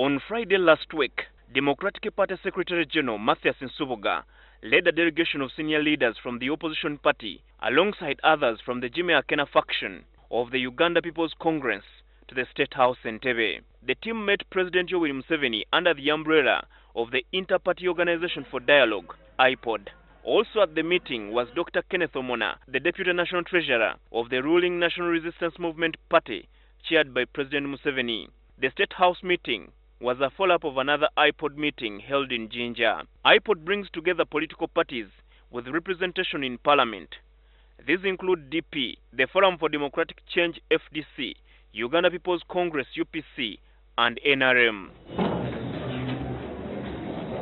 On Friday last week, Democratic Party Secretary General Mathias Nsubuga led a delegation of senior leaders from the opposition party alongside others from the Jimmy Akena faction of the Uganda Peoples Congress to the State House in Entebbe. The team met President Yoweri Museveni under the umbrella of the Inter-Party Organization for Dialogue, IPOD. Also at the meeting was Dr. Kenneth Omona, the Deputy National Treasurer of the ruling National Resistance Movement Party, chaired by President Museveni. The State House meeting was a follow-up of another IPOD meeting held in Jinja. IPOD brings together political parties with representation in Parliament. These include DP, the Forum for Democratic Change FDC, Uganda Peoples Congress UPC, and NRM.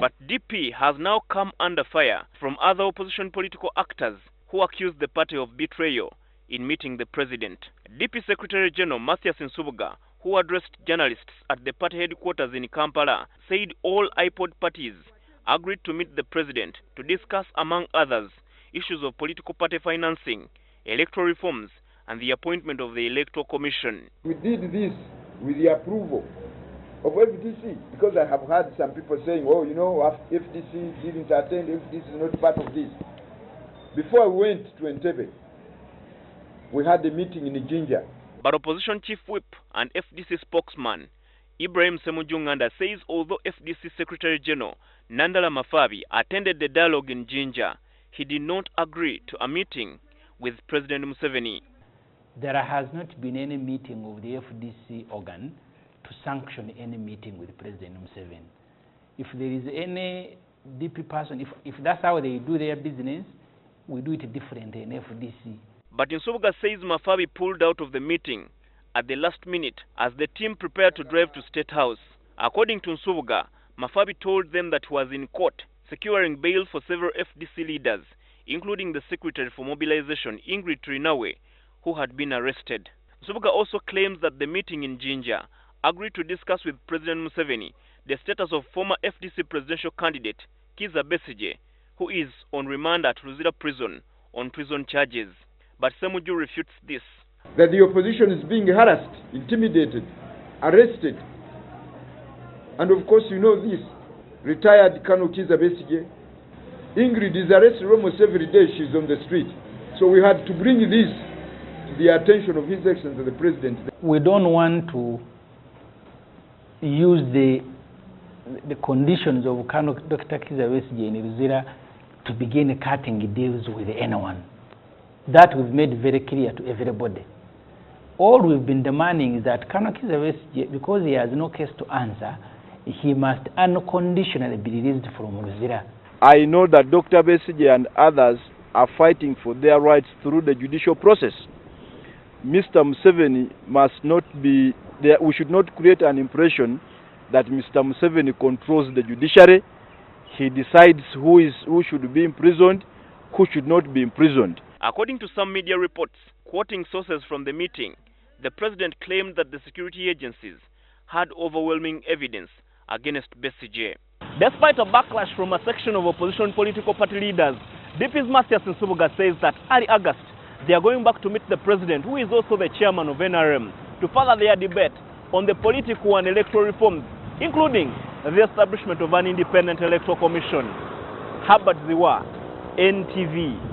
But DP has now come under fire from other opposition political actors who accuse the party of betrayal in meeting the president. DP Secretary General Mathias Nsubuga, who addressed journalists at the party headquarters in Kampala, said all IPOD parties agreed to meet the president to discuss, among others, issues of political party financing, electoral reforms, and the appointment of the Electoral Commission. We did this with the approval of FDC, because I have heard some people saying, oh, you know, FDC didn't attend, FDC is not part of this. Before I went to Entebbe, we had a meeting in Jinja. But opposition chief whip and FDC spokesman Semujju Nganda says although FDC Secretary General Nandala Mafabi attended the dialogue in Jinja, he did not agree to a meeting with President Museveni. There has not been any meeting of the FDC organ to sanction any meeting with President Museveni. If there is any DP person, if that's how they do their business, we do it different in FDC. But Nsubuga says Mafabi pulled out of the meeting at the last minute as the team prepared to drive to State House. According to Nsubuga, Mafabi told them that he was in court securing bail for several FDC leaders, including the Secretary for Mobilization, Ingrid Trinawe, who had been arrested. Nsubuga also claims that the meeting in Jinja agreed to discuss with President Museveni the status of former FDC presidential candidate Kizza Besigye, who is on remand at Luzira prison on treason charges. But Semujju refutes this. That the opposition is being harassed, intimidated, arrested. And of course you know this. Retired Colonel Kizza Besigye. Ingrid is arrested almost every day, she's on the street. So we had to bring this to the attention of His Excellency the President. We don't want to use the conditions of Colonel Dr. Kizza Besigye in Luzira to begin cutting deals with anyone. That we've made very clear to everybody. All we've been demanding is that Colonel Kizza Besigye, because he has no case to answer, he must unconditionally be released from Luzira. I know that Dr. Besigye and others are fighting for their rights through the judicial process. Mr. Museveni must not be there. We should not create an impression that Mr. Museveni controls the judiciary. He decides who should be imprisoned, who should not be imprisoned. According to some media reports, quoting sources from the meeting, the president claimed that the security agencies had overwhelming evidence against Besigye. Despite a backlash from a section of opposition political party leaders, DP's Mathias Nsubuga says that early August, they are going back to meet the president, who is also the chairman of NRM, to further their debate on the political and electoral reforms, including the establishment of an independent electoral commission. Habad Ziwa, NTV.